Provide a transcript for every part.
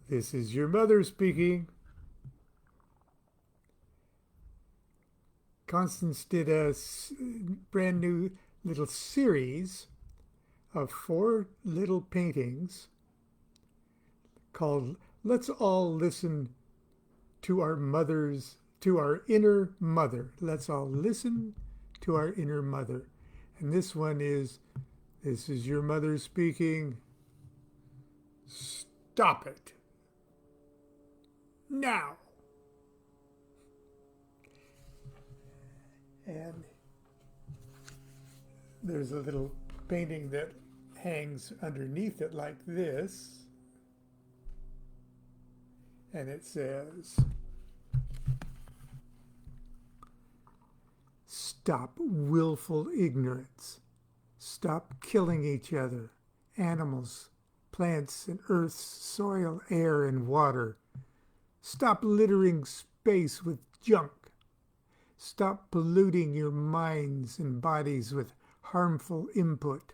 This is your mother speaking. Constance did a brand new little series of 4 little paintings called Let's All Listen to Our Mothers, to Our Inner Mother. Let's all listen to our inner mother. And this one is, this is your mother speaking. Stop it. Now. And there's a little painting that hangs underneath it like this. And it says, stop willful ignorance. Stop killing each other, animals, plants and earth's soil, air, and water. Stop littering space with junk. Stop polluting your minds and bodies with harmful input.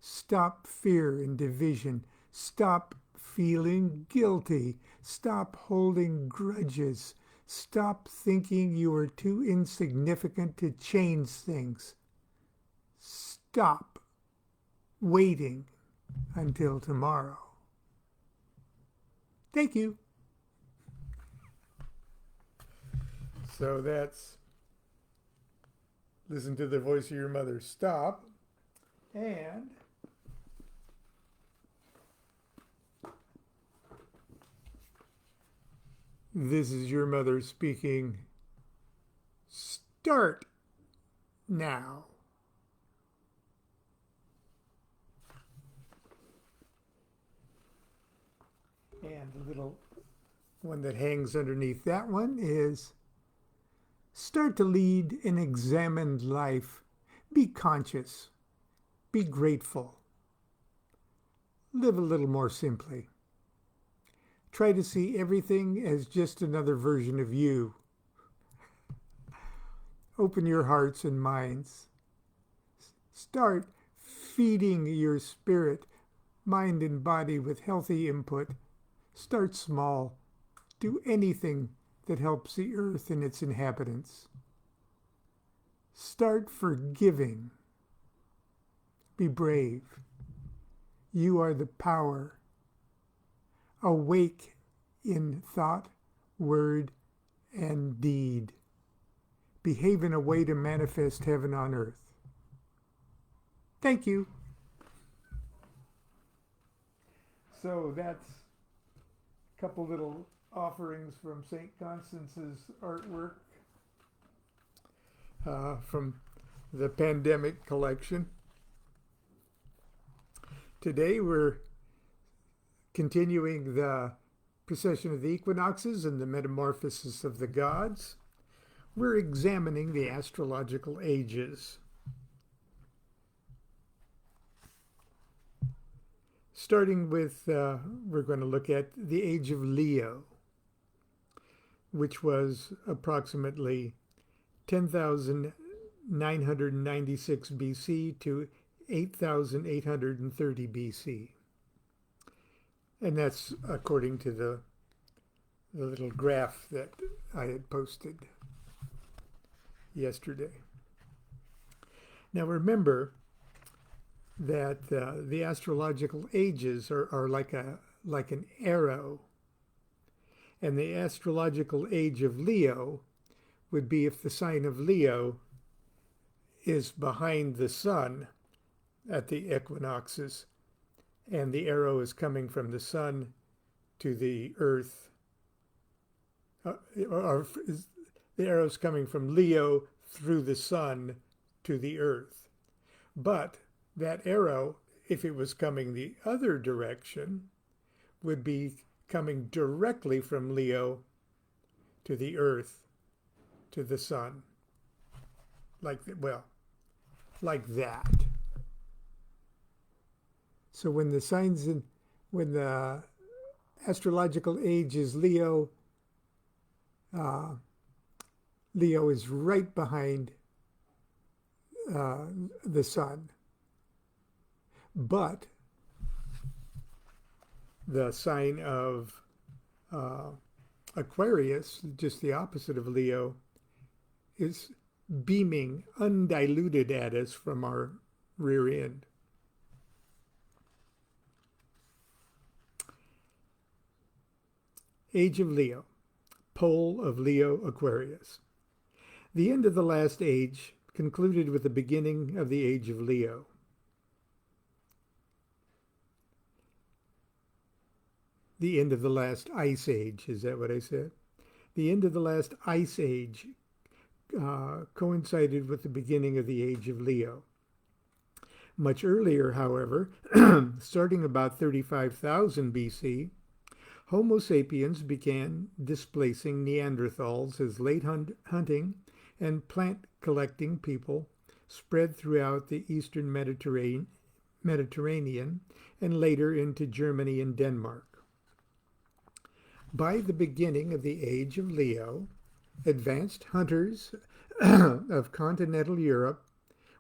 Stop fear and division. Stop feeling guilty. Stop holding grudges. Stop thinking you are too insignificant to change things. Stop waiting until tomorrow. Thank you. So that's listen to the voice of your mother. Stop. And this is your mother speaking. Start now. And the little one that hangs underneath that one is start to lead an examined life. Be conscious. Be grateful. Live a little more simply. Try to see everything as just another version of you. Open your hearts and minds. Start feeding your spirit, mind, and body with healthy input. Start small. Do anything that helps the earth and its inhabitants. Start forgiving. Be brave. You are the power. Awake in thought, word, and deed. Behave in a way to manifest heaven on earth. Thank you. So that's a couple little offerings from St. Constance's artwork from the pandemic collection. Today we're continuing the procession of the equinoxes and the metamorphosis of the gods. We're examining the astrological ages. Starting with, we're going to look at the age of Leo, which was approximately 10,996 BC to 8,830 BC. And that's according to the little graph that I had posted yesterday. Now remember that the astrological ages are like an arrow. And the astrological age of Leo would be if the sign of Leo is behind the sun at the equinoxes, and the arrow is coming from the sun to the earth, or the arrow is coming from Leo through the sun to the earth. But that arrow, if it was coming the other direction, would be coming directly from Leo to the earth, to the sun. Like that. So when the astrological age is Leo, Leo is right behind the sun. But The sign of Aquarius, just the opposite of Leo, is beaming undiluted at us from our rear end. Age of Leo, pole of Leo Aquarius. The end of the last age concluded with the beginning of the age of Leo. The end of the last ice age, is that what I said? The end of the last ice age coincided with the beginning of the age of Leo. Much earlier, however, starting about 35,000 BC, Homo sapiens began displacing Neanderthals as late hunting and plant-collecting people spread throughout the eastern Mediterranean and later into Germany and Denmark. By the beginning of the age of Leo, advanced hunters of continental Europe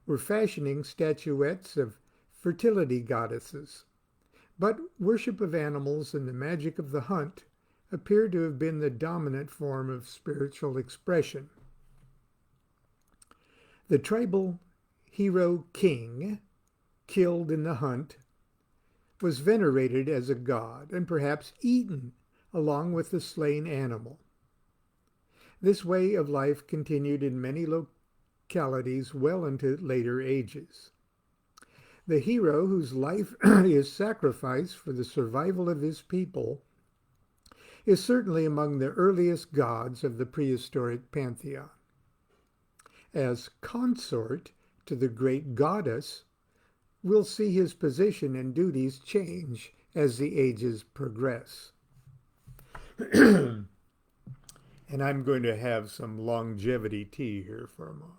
were fashioning statuettes of fertility goddesses. But worship of animals and the magic of the hunt appear to have been the dominant form of spiritual expression. The tribal hero king, killed in the hunt, was venerated as a god and perhaps eaten along with the slain animal. This way of life continued in many localities well into later ages. The hero whose life is sacrificed for the survival of his people is certainly among the earliest gods of the prehistoric pantheon. As consort to the great goddess, we'll see his position and duties change as the ages progress. And I'm going to have some longevity tea here for a moment.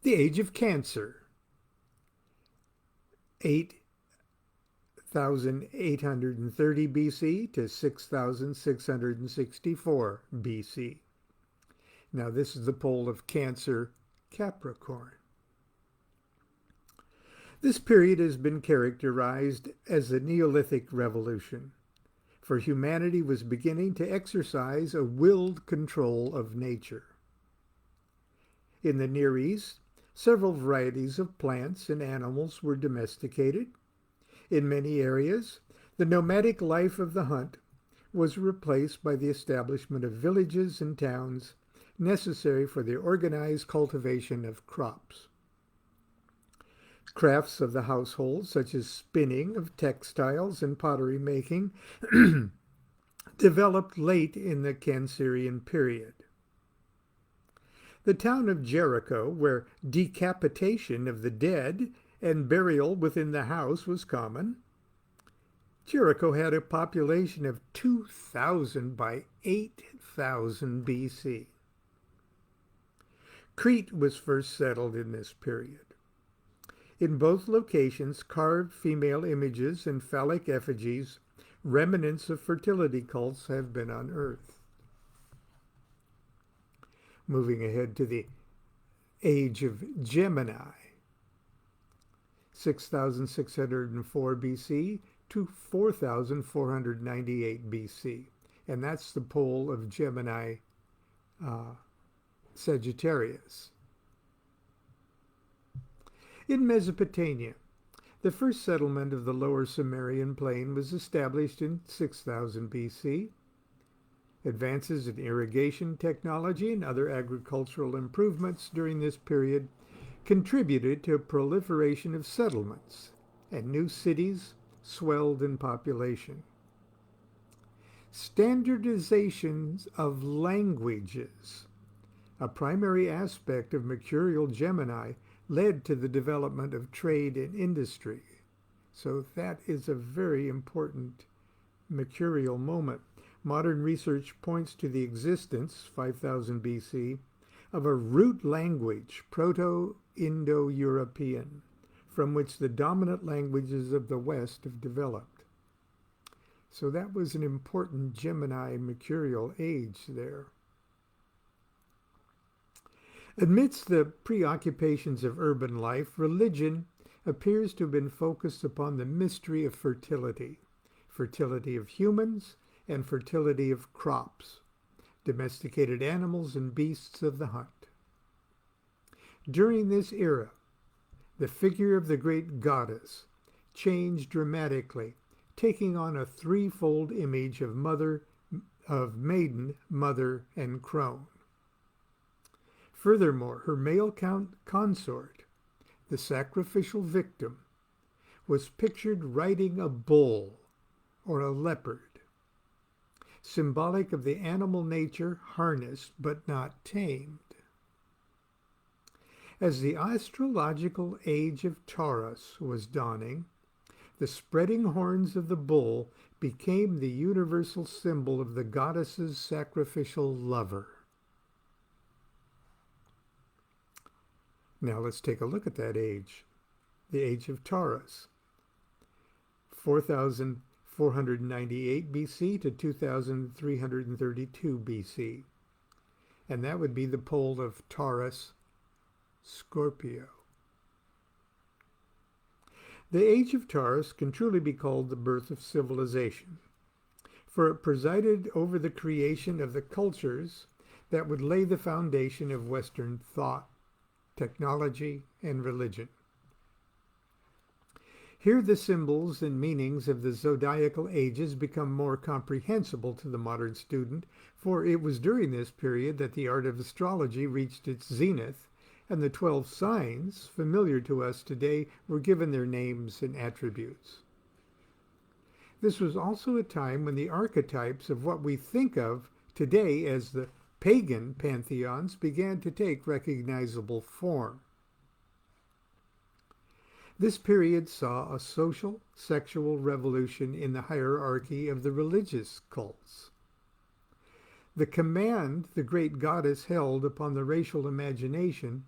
The age of Cancer, 8,830 BC to 6,664 BC. Now this is the pole of Cancer, Capricorn. This period has been characterized as the Neolithic Revolution, for humanity was beginning to exercise a willed control of nature. In the Near East, several varieties of plants and animals were domesticated. In many areas, the nomadic life of the hunt was replaced by the establishment of villages and towns necessary for the organized cultivation of crops. Crafts of the household, such as spinning of textiles and pottery making, developed late in the Cancerian period. The town of Jericho, where decapitation of the dead and burial within the house was common. Jericho had a population of 2,000 by 8,000 BC. Crete was first settled in this period. In both locations, carved female images and phallic effigies, remnants of fertility cults, have been unearthed. Moving ahead to the age of Gemini, 6,604 BC to 4,498 BC. And that's the pole of Gemini, Sagittarius. In Mesopotamia, the first settlement of the lower Sumerian plain was established in 6000 BC. Advances in irrigation technology and other agricultural improvements during this period contributed to a proliferation of settlements, and new cities swelled in population. Standardizations of languages, a primary aspect of mercurial Gemini, led to the development of trade and industry. So that is a very important mercurial moment. Modern research points to the existence, 5000 BC, of a root language, Proto-Indo-European, from which the dominant languages of the West have developed. So that was an important Gemini mercurial age there. Amidst the preoccupations of urban life, religion appears to have been focused upon the mystery of fertility, fertility of humans and fertility of crops, domesticated animals and beasts of the hunt. During this era, the figure of the great goddess changed dramatically, taking on a threefold image of maiden, mother, and crone. Furthermore, her male consort, the sacrificial victim, was pictured riding a bull or a leopard, symbolic of the animal nature harnessed but not tamed. As the astrological age of Taurus was dawning, the spreading horns of the bull became the universal symbol of the goddess's sacrificial lover. Now let's take a look at that age, the age of Taurus, 4,498 BC to 2,332 BC. And that would be the pole of Taurus, Scorpio. The age of Taurus can truly be called the birth of civilization, for it presided over the creation of the cultures that would lay the foundation of Western thought, technology, and religion. Here the symbols and meanings of the zodiacal ages become more comprehensible to the modern student, for it was during this period that the art of astrology reached its zenith, and the 12 signs, familiar to us today, were given their names and attributes. This was also a time when the archetypes of what we think of today as the pagan pantheons began to take recognizable form. This period saw a social, sexual revolution in the hierarchy of the religious cults. The command the great goddess held upon the racial imagination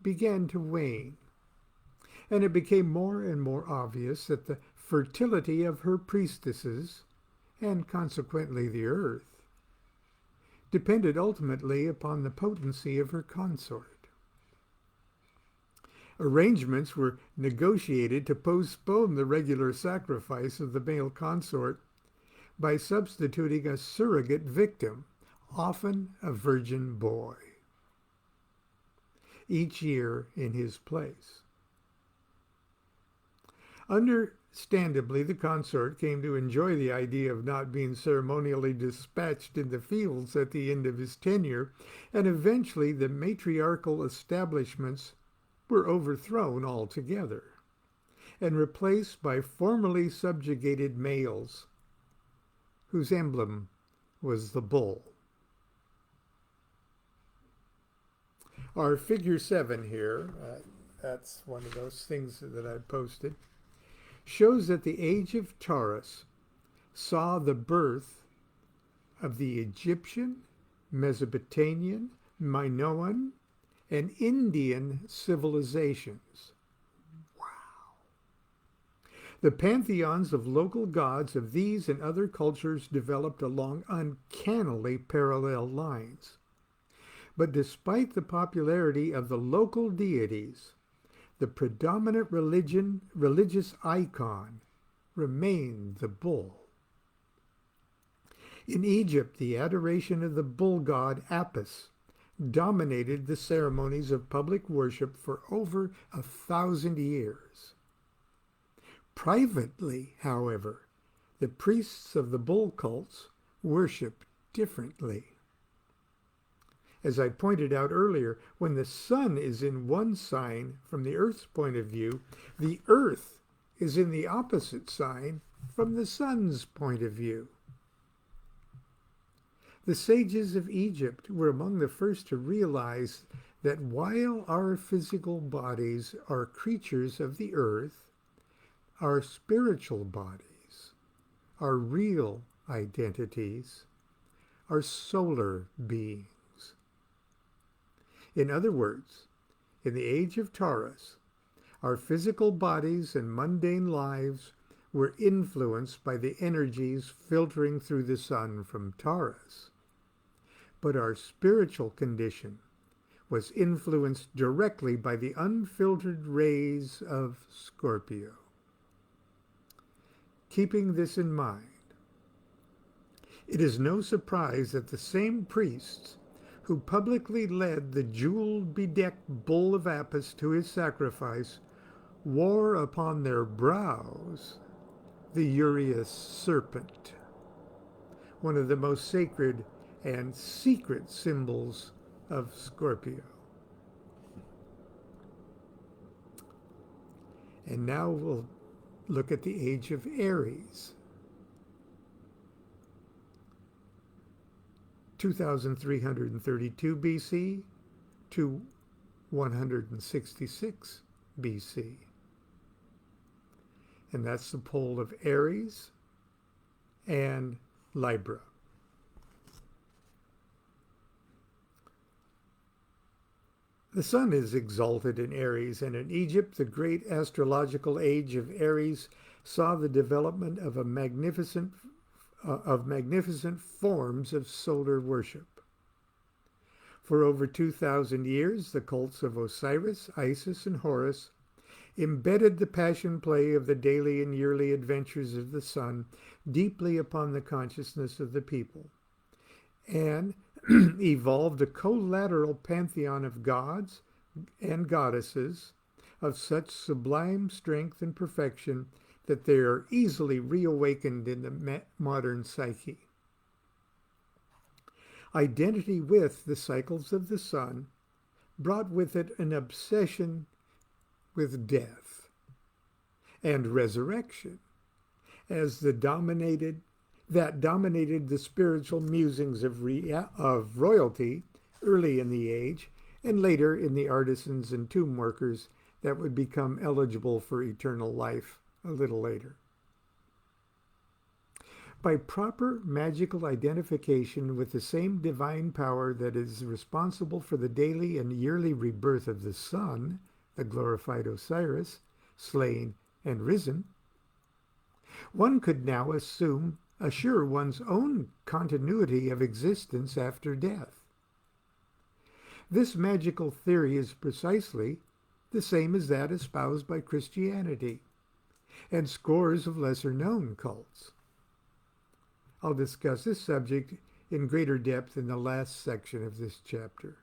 began to wane, and it became more and more obvious that the fertility of her priestesses, and consequently the earth, depended ultimately upon the potency of her consort. Arrangements were negotiated to postpone the regular sacrifice of the male consort by substituting a surrogate victim, often a virgin boy, each year in his place. Understandably, the consort came to enjoy the idea of not being ceremonially dispatched in the fields at the end of his tenure, and eventually the matriarchal establishments were overthrown altogether and replaced by formerly subjugated males whose emblem was the bull. Our figure 7 here, that's one of those things that I posted, shows that the age of Taurus saw the birth of the Egyptian, Mesopotamian, Minoan, and Indian civilizations. Wow. The pantheons of local gods of these and other cultures developed along uncannily parallel lines. But despite the popularity of the local deities, the predominant religious icon remained the bull. In Egypt, the adoration of the bull god Apis dominated the ceremonies of public worship for over 1,000 years. Privately, however, the priests of the bull cults worshiped differently. As I pointed out earlier, when the sun is in one sign from the Earth's point of view, the Earth is in the opposite sign from the sun's point of view. The sages of Egypt were among the first to realize that while our physical bodies are creatures of the earth, our spiritual bodies, our real identities, are solar beings. In other words, in the age of Taurus, our physical bodies and mundane lives were influenced by the energies filtering through the sun from Taurus. But our spiritual condition was influenced directly by the unfiltered rays of Scorpio. Keeping this in mind, it is no surprise that the same priests who publicly led the jewel-bedecked bull of Apis to his sacrifice wore upon their brows the Urious serpent, one of the most sacred and secret symbols of Scorpio. And now we'll look at the age of Aries. 2332 BC to 166 BC. And that's the pole of Aries and Libra. The sun is exalted in Aries, and in Egypt, the great astrological age of Aries saw the development of magnificent forms of solar worship. For over 2,000 years, the cults of Osiris, Isis, and Horus embedded the passion play of the daily and yearly adventures of the sun deeply upon the consciousness of the people, and evolved a collateral pantheon of gods and goddesses of such sublime strength and perfection that they are easily reawakened in the modern psyche. Identity with the cycles of the sun brought with it an obsession with death and resurrection as that dominated the spiritual musings of royalty early in the age, and later in the artisans and tomb workers that would become eligible for eternal life a little later. By proper magical identification with the same divine power that is responsible for the daily and yearly rebirth of the sun, the glorified Osiris, slain and risen, one could now assure one's own continuity of existence after death. This magical theory is precisely the same as that espoused by Christianity and scores of lesser-known cults. I'll discuss this subject in greater depth in the last section of this chapter.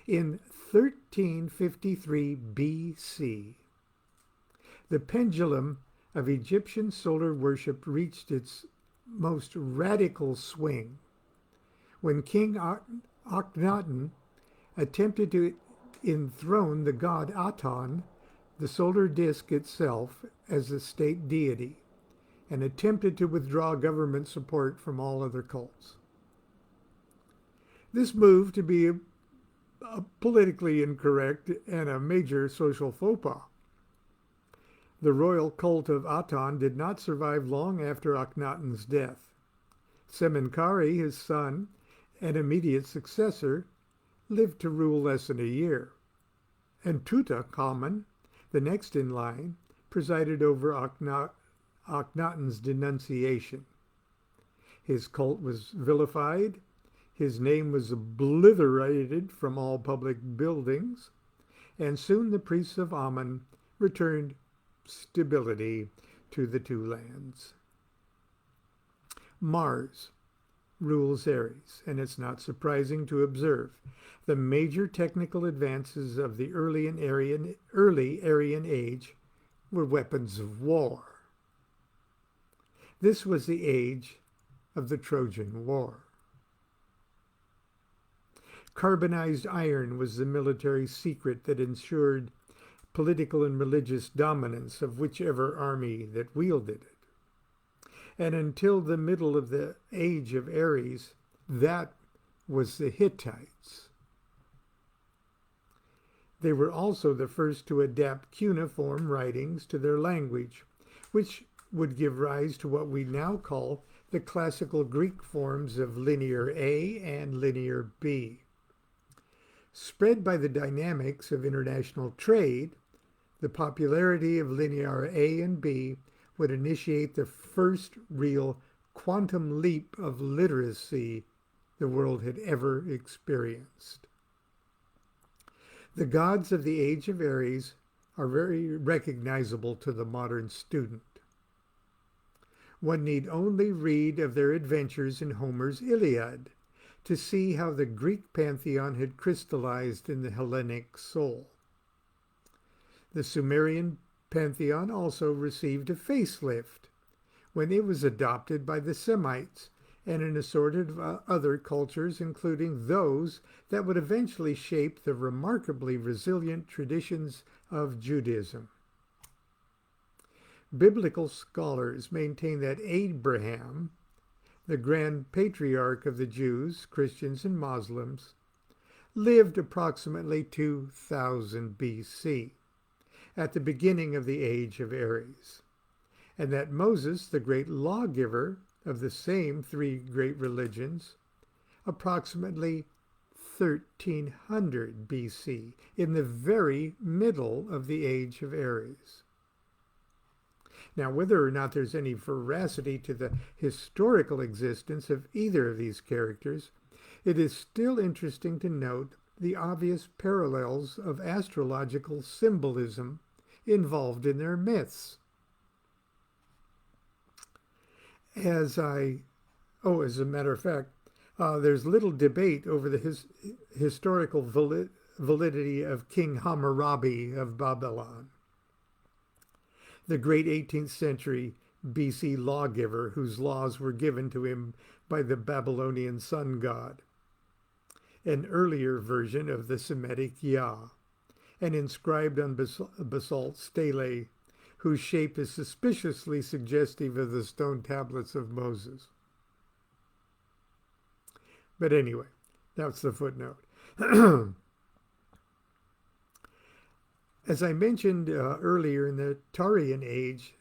In 1353 BC, the pendulum of Egyptian solar worship reached its most radical swing when King Akhenaten attempted to enthrone the god Aton, the solar disk itself, as a state deity, and attempted to withdraw government support from all other cults. This move to be politically incorrect and a major social faux pas. The royal cult of Aton did not survive long after Akhenaten's death. Semenkari, his son and immediate successor, lived to rule less than a year, and Tutankhamun, the next in line, presided over Akhenaten's denunciation. His cult was vilified, his name was obliterated from all public buildings, and soon the priests of Amun returned stability to the two lands. Mars rules Aries, and it's not surprising to observe the major technical advances of the early Aryan age were weapons of war. This was the age of the Trojan War. Carbonized iron was the military secret that ensured political and religious dominance of whichever army that wielded it. And until the middle of the age of Aries, that was the Hittites. They were also the first to adapt cuneiform writings to their language, which would give rise to what we now call the classical Greek forms of Linear A and Linear B. Spread by the dynamics of international trade, the popularity of Linear A and B would initiate the first real quantum leap of literacy the world had ever experienced. The gods of the age of Aries are very recognizable to the modern student. One need only read of their adventures in Homer's Iliad to see how the Greek pantheon had crystallized in the Hellenic soul. The Sumerian pantheon also received a facelift when it was adopted by the Semites and an assorted of other cultures, including those that would eventually shape the remarkably resilient traditions of Judaism. Biblical scholars maintain that Abraham, the grand patriarch of the Jews, Christians, and Muslims, lived approximately 2000 BC, at the beginning of the age of Aries, and that Moses, the great lawgiver of the same three great religions, approximately 1300 BC, in the very middle of the age of Aries. Now, whether or not there's any veracity to the historical existence of either of these characters, it is still interesting to note the obvious parallels of astrological symbolism involved in their myths. As a matter of fact, there's little debate over the historical validity of King Hammurabi of Babylon, the great 18th century BC lawgiver whose laws were given to him by the Babylonian sun god, an earlier version of the Semitic Yah, and inscribed on basalt stelae whose shape is suspiciously suggestive of the stone tablets of Moses. But anyway, that's the footnote. As I mentioned earlier, in the Taurian age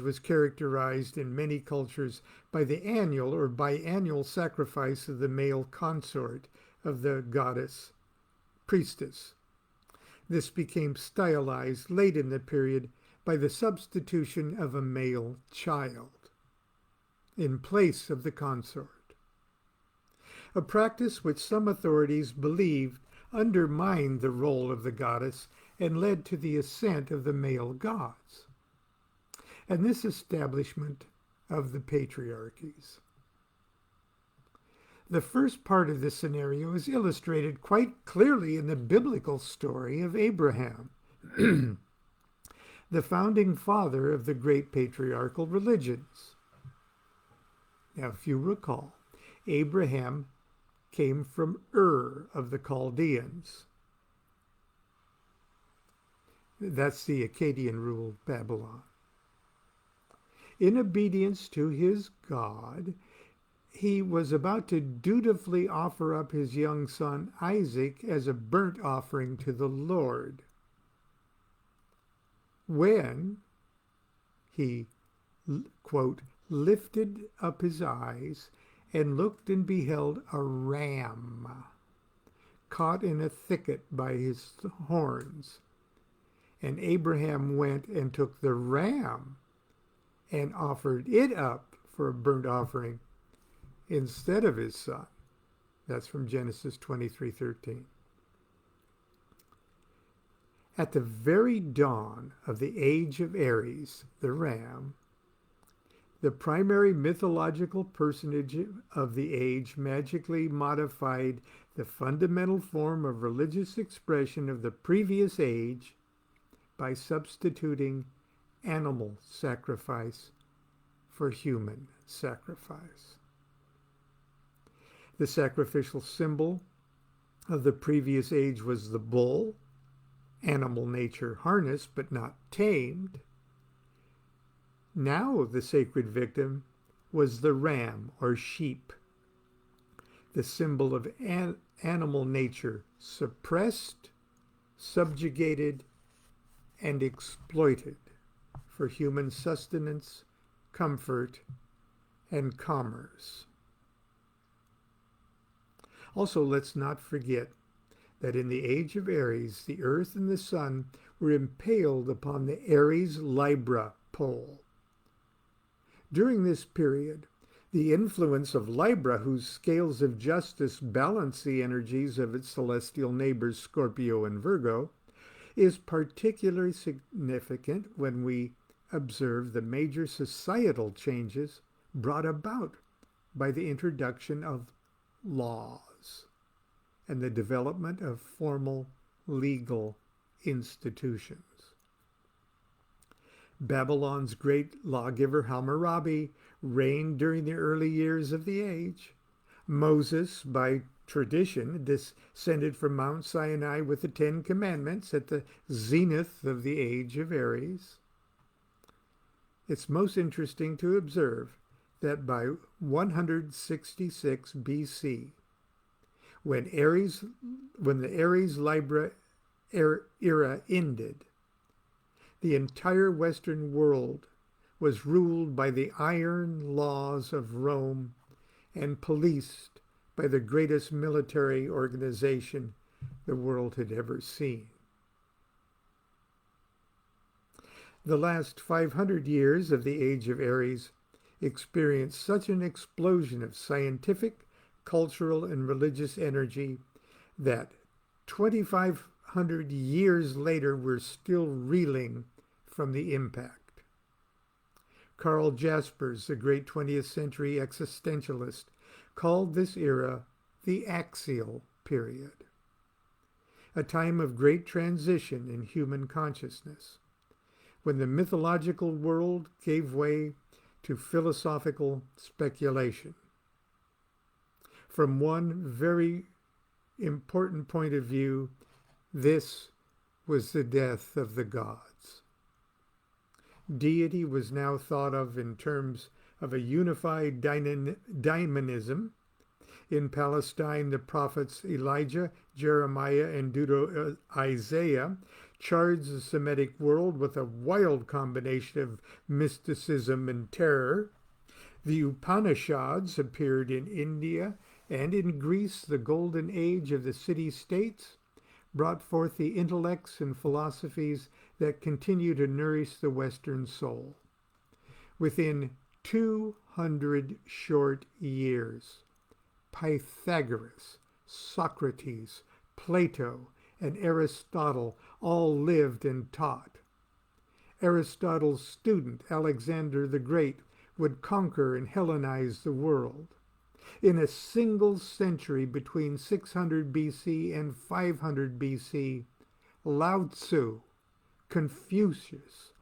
was characterized in many cultures by the annual or biannual sacrifice of the male consort of the goddess priestess. This became stylized late in the period by the substitution of a male child in place of the consort, a practice which some authorities believed undermined the role of the goddess and led to the ascent of the male gods, and this establishment of the patriarchies. The first part of this scenario is illustrated quite clearly in the biblical story of Abraham, the founding father of the great patriarchal religions. Now, if you recall, Abraham came from Ur of the Chaldeans. That's the Akkadian-ruled Babylon. In obedience to his God, he was about to dutifully offer up his young son Isaac as a burnt offering to the Lord, when he, quote, lifted up his eyes and looked and beheld a ram caught in a thicket by his horns. And Abraham went and took the ram and offered it up for a burnt offering instead of his son. That's from Genesis 23:13. At the very dawn of the age of Aries, the ram, the primary mythological personage of the age magically modified the fundamental form of religious expression of the previous age by substituting animal sacrifice for human sacrifice. The sacrificial symbol of the previous age was the bull, animal nature harnessed but not tamed. Now the sacred victim was the ram or sheep, the symbol of animal nature suppressed, subjugated, and exploited for human sustenance, comfort, and commerce. Also, let's not forget that in the age of Aries, the earth and the sun were impaled upon the Aries Libra pole. During this period, The influence of Libra, whose scales of justice balance the energies of its celestial neighbors Scorpio and Virgo, is particularly significant when we observe the major societal changes brought about by the introduction of laws and the development of formal legal institutions. Babylon's great lawgiver Hammurabi reigned during the early years of the age. Moses, by tradition, descended from Mount Sinai with the Ten Commandments at the zenith of the age of Aries. It's most interesting to observe that by 166 BC, when the Aries-Libra era ended, the entire Western world was ruled by the iron laws of Rome and policed by the greatest military organization the world had ever seen. The last 500 years of the Age of Aries experienced such an explosion of scientific, cultural, and religious energy that 2,500 years later we're still reeling from the impact. Karl Jaspers, the great 20th century existentialist, called this era the axial period, a time of great transition in human consciousness, when the mythological world gave way to philosophical speculation. From one very important point of view, this was the death of the gods. Deity was now thought of in terms of a unified daimonism. In Palestine, the prophets Elijah, Jeremiah, and Isaiah charged the Semitic world with a wild combination of mysticism and terror. The Upanishads appeared in India, and in Greece, the golden age of the city-states brought forth the intellects and philosophies that continue to nourish the Western soul. Within 200 short years, Pythagoras, Socrates, Plato, and Aristotle all lived and taught. Aristotle's student, Alexander the Great, would conquer and Hellenize the world. In a single century between 600 BC and 500 BC, Lao Tzu, Confucius,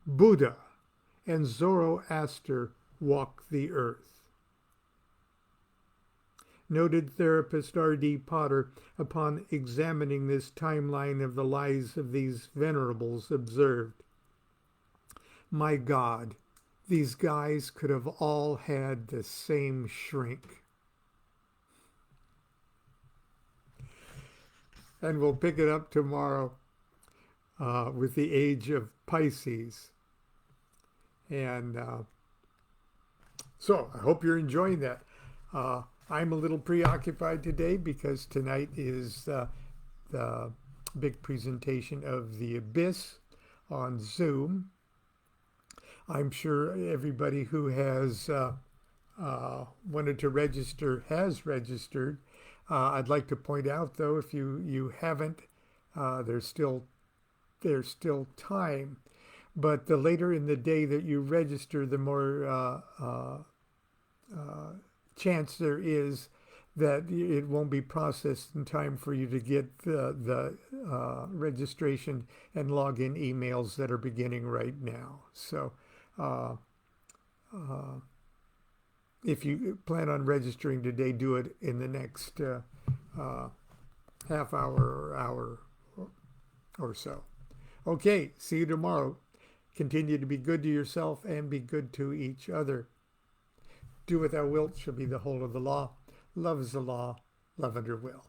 Buddha, and Zoroaster walked the earth. Noted therapist R.D. Potter, upon examining this timeline of the lives of these venerables, observed, "My God, these guys could have all had the same shrink." And we'll pick it up tomorrow with the age of Pisces. And so I hope you're enjoying that. I'm a little preoccupied today because tonight is the big presentation of The Abyss on Zoom. I'm sure everybody who has wanted to register has registered. I'd like to point out, though, if you haven't, there's still time. But the later in the day that you register, the more chance there is that it won't be processed in time for you to get the registration and login emails that are beginning right now. So if you plan on registering today, do it in the next half hour or hour or so. Okay, see you tomorrow. Continue to be good to yourself and be good to each other. Do what thou wilt shall be the whole of the law. Love is the law, love under will.